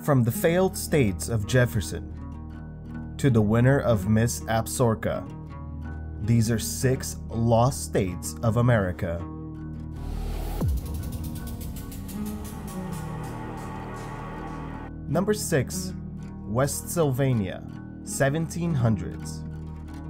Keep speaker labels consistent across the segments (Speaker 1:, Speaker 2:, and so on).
Speaker 1: From the failed states of Jefferson to the winner of Miss Absaroka, these are 6 lost states of America. Number 6. Westsylvania, 1700s.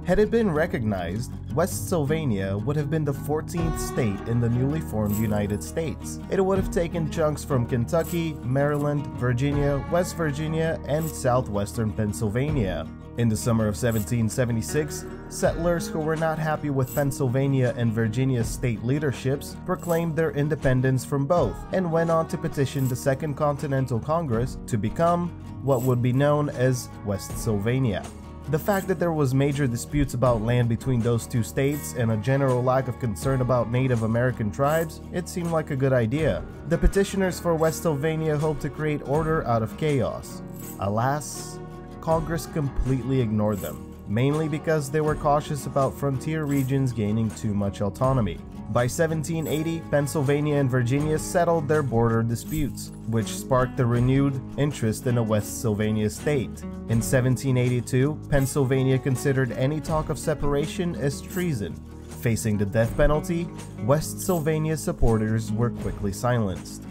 Speaker 1: Had it been recognized, Westsylvania would have been the 14th state in the newly formed United States. It would have taken chunks from Kentucky, Maryland, Virginia, West Virginia, and southwestern Pennsylvania. In the summer of 1776, settlers who were not happy with Pennsylvania and Virginia's state leaderships proclaimed their independence from both and went on to petition the Second Continental Congress to become what would be known as Westsylvania. The fact that there was major disputes about land between those two states and a general lack of concern about Native American tribes, it seemed like a good idea. The petitioners for Westsylvania hoped to create order out of chaos. Alas, Congress completely ignored them, mainly because they were cautious about frontier regions gaining too much autonomy. By 1780, Pennsylvania and Virginia settled their border disputes, which sparked a renewed interest in a Westsylvania state. In 1782, Pennsylvania considered any talk of separation as treason. Facing the death penalty, Westsylvania supporters were quickly silenced.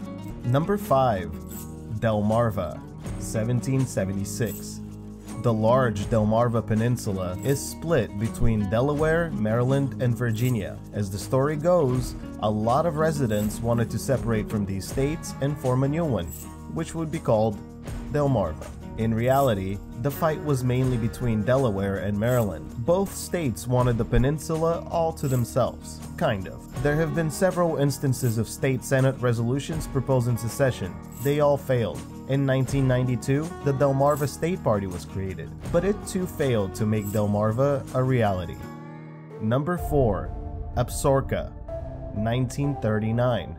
Speaker 1: Number 5. Delmarva, 1776. The large Delmarva Peninsula is split between Delaware, Maryland, and Virginia. As the story goes, a lot of residents wanted to separate from these states and form a new one, which would be called Delmarva. In reality, the fight was mainly between Delaware and Maryland. Both states wanted the peninsula all to themselves. Kind of. There have been several instances of state senate resolutions proposing secession. They all failed. In 1992, the Delmarva State Party was created, but it too failed to make Delmarva a reality. Number 4. ab-SOHR-ka, 1939.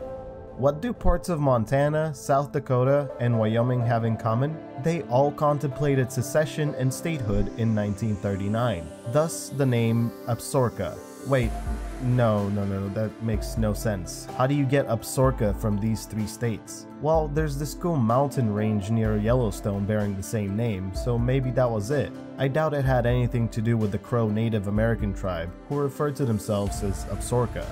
Speaker 1: What do parts of Montana, South Dakota, and Wyoming have in common? They all contemplated secession and statehood in 1939, thus the name ab-SOHR-ka. Wait, no, that makes no sense. How do you get ab-SOHR-ka from these 3 states? Well, there's this cool mountain range near Yellowstone bearing the same name, so maybe that was it. I doubt it had anything to do with the Crow Native American tribe, who referred to themselves as ab-SOHR-ka.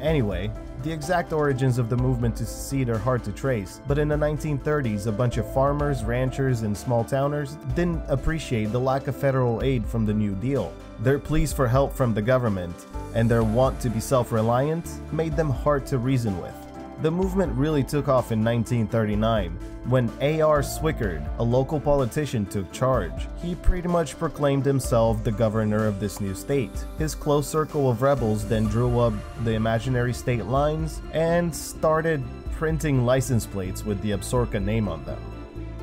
Speaker 1: Anyway, the exact origins of the movement to secede are hard to trace, but in the 1930s, a bunch of farmers, ranchers, and small-towners didn't appreciate the lack of federal aid from the New Deal. Their pleas for help from the government and their want to be self-reliant made them hard to reason with. The movement really took off in 1939, when A.R. Swickard, a local politician, took charge. He pretty much proclaimed himself the governor of this new state. His close circle of rebels then drew up the imaginary state lines and started printing license plates with the ab-SOHR-ka name on them.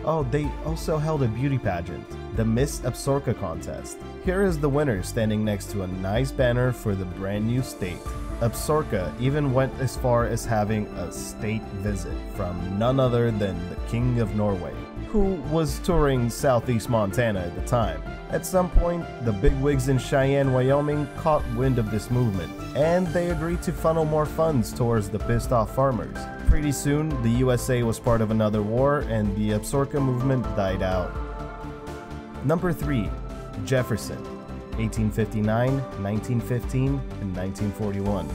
Speaker 1: Oh, they also held a beauty pageant, the Miss Absaroka contest. Here is the winner standing next to a nice banner for the brand new state. ab-SOHR-ka even went as far as having a state visit from none other than the King of Norway, who was touring southeast Montana at the time. At some point, the bigwigs in Cheyenne, Wyoming caught wind of this movement, and they agreed to funnel more funds towards the pissed-off farmers. Pretty soon, the USA was part of another war, and the ab-SOHR-ka movement died out. Number 3. Jefferson, 1859, 1915, and 1941.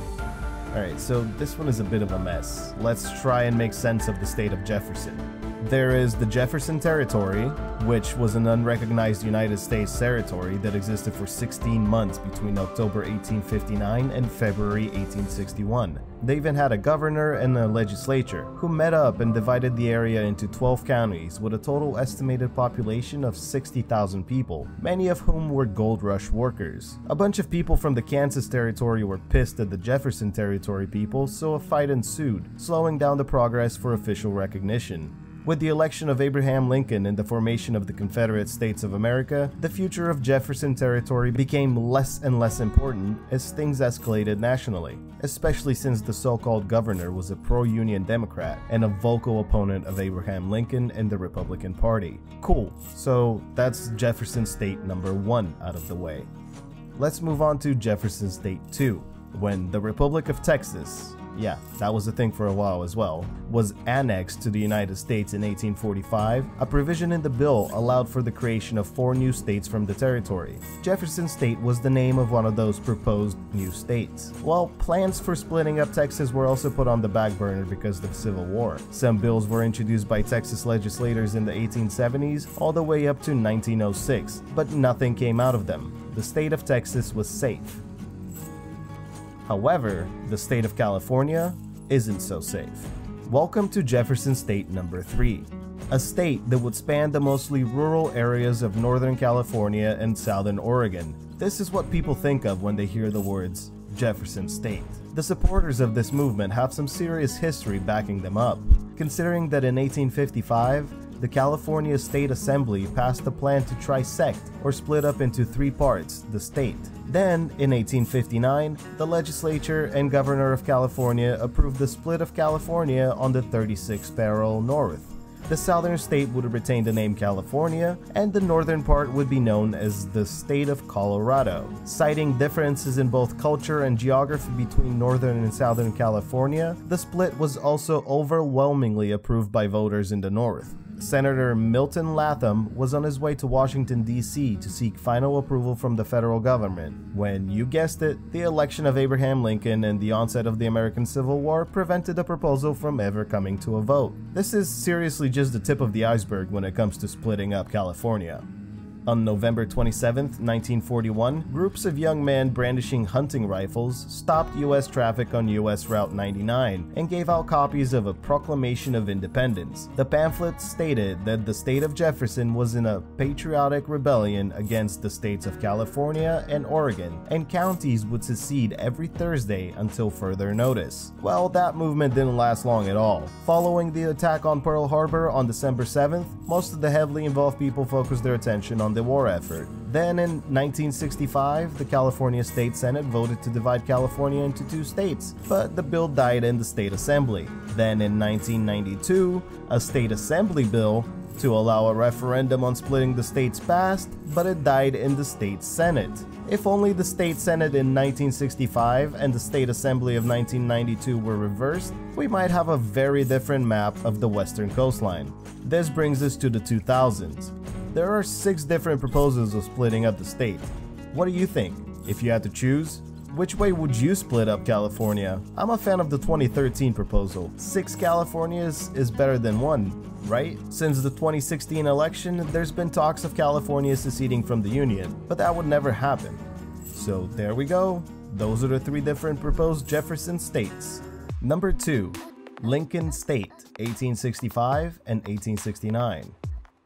Speaker 1: Alright, so this one is a bit of a mess. Let's try and make sense of the state of Jefferson. There is the Jefferson Territory, which was an unrecognized United States territory that existed for 16 months between October 1859 and February 1861. They even had a governor and a legislature, who met up and divided the area into 12 counties with a total estimated population of 60,000 people, many of whom were gold rush workers. A bunch of people from the Kansas Territory were pissed at the Jefferson Territory people, so a fight ensued, slowing down the progress for official recognition. With the election of Abraham Lincoln and the formation of the Confederate States of America, the future of Jefferson Territory became less and less important as things escalated nationally, especially since the so-called governor was a pro-Union Democrat and a vocal opponent of Abraham Lincoln and the Republican Party. Cool, so that's Jefferson State number 1 out of the way. Let's move on to Jefferson State 2, when the Republic of Texas, yeah, that was a thing for a while as well, was annexed to the United States in 1845, a provision in the bill allowed for the creation of 4 new states from the territory. Jefferson State was the name of one of those proposed new states. While plans for splitting up Texas were also put on the back burner because of the Civil War. Some bills were introduced by Texas legislators in the 1870s all the way up to 1906, but nothing came out of them. The state of Texas was safe. However, the state of California isn't so safe. Welcome to Jefferson State number 3, a state that would span the mostly rural areas of Northern California and Southern Oregon. This is what people think of when they hear the words Jefferson State. The supporters of this movement have some serious history backing them up, considering that in 1855, the California State Assembly passed a plan to trisect, or split up into 3 parts, the state. Then, in 1859, the legislature and governor of California approved the split of California on the 36th parallel north. The southern state would retain the name California, and the northern part would be known as the state of Colorado. Citing differences in both culture and geography between northern and southern California, the split was also overwhelmingly approved by voters in the north. Senator Milton Latham was on his way to Washington, D.C. to seek final approval from the federal government, when, you guessed it, the election of Abraham Lincoln and the onset of the American Civil War prevented the proposal from ever coming to a vote. This is seriously just the tip of the iceberg when it comes to splitting up California. On November 27, 1941, groups of young men brandishing hunting rifles stopped U.S. traffic on U.S. Route 99 and gave out copies of a Proclamation of Independence. The pamphlet stated that the state of Jefferson was in a patriotic rebellion against the states of California and Oregon, and counties would secede every Thursday until further notice. Well, that movement didn't last long at all. Following the attack on Pearl Harbor on December 7th, most of the heavily involved people focused their attention on the war effort. Then in 1965, the California State Senate voted to divide California into 2 states, but the bill died in the State Assembly. Then in 1992, a State Assembly bill to allow a referendum on splitting the states passed, but it died in the State Senate. If only the State Senate in 1965 and the State Assembly of 1992 were reversed, we might have a very different map of the western coastline. This brings us to the 2000s. There are 6 different proposals of splitting up the state. What do you think? If you had to choose, which way would you split up California? I'm a fan of the 2013 proposal. 6 Californias is better than 1, right? Since the 2016 election, there's been talks of California seceding from the Union, but that would never happen. So there we go. Those are the 3 different proposed Jefferson states. Number 2, Lincoln State, 1865 and 1869.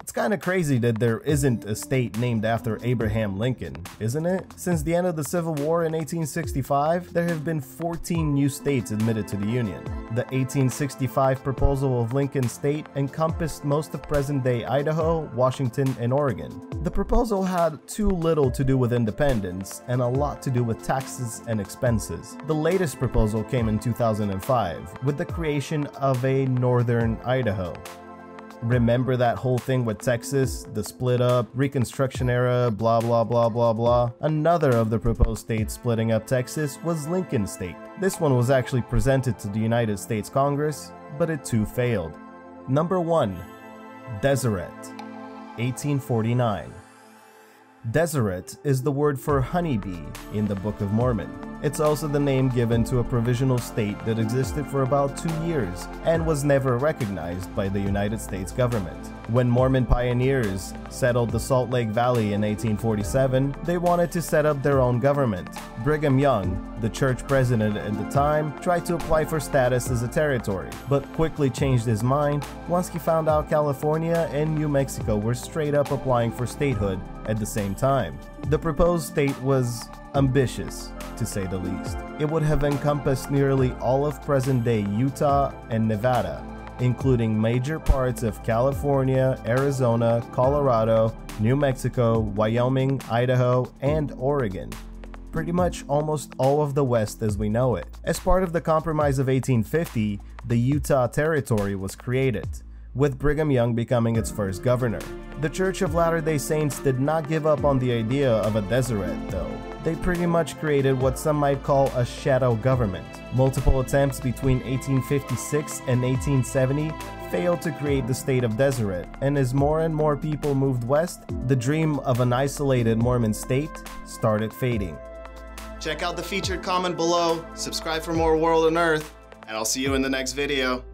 Speaker 1: It's kinda crazy that there isn't a state named after Abraham Lincoln, isn't it? Since the end of the Civil War in 1865, there have been 14 new states admitted to the Union. The 1865 proposal of Lincoln State encompassed most of present-day Idaho, Washington, and Oregon. The proposal had too little to do with independence and a lot to do with taxes and expenses. The latest proposal came in 2005, with the creation of a Northern Idaho. Remember that whole thing with Texas, the split up, Reconstruction era, blah blah blah blah blah? Another of the proposed states splitting up Texas was Lincoln State. This one was actually presented to the United States Congress, but it too failed. Number 1, Deseret, 1849. Deseret is the word for honeybee in the Book of Mormon. It's also the name given to a provisional state that existed for about 2 years and was never recognized by the United States government. When Mormon pioneers settled the Salt Lake Valley in 1847, they wanted to set up their own government. Brigham Young, the church president at the time, tried to apply for status as a territory, but quickly changed his mind once he found out California and New Mexico were straight up applying for statehood at the same time. The proposed state was ambitious, to say the least. It would have encompassed nearly all of present-day Utah and Nevada, including major parts of California, Arizona, Colorado, New Mexico, Wyoming, Idaho, and Oregon. Pretty much almost all of the West as we know it. As part of the Compromise of 1850, the Utah Territory was created. with Brigham Young becoming its first governor. The Church of Latter-day Saints did not give up on the idea of a Deseret, though. They pretty much created what some might call a shadow government. Multiple attempts between 1856 and 1870 failed to create the state of Deseret, and as more and more people moved west, the dream of an isolated Mormon state started fading.
Speaker 2: Check out the featured comment below, subscribe for more World Unearthed, and I'll see you in the next video.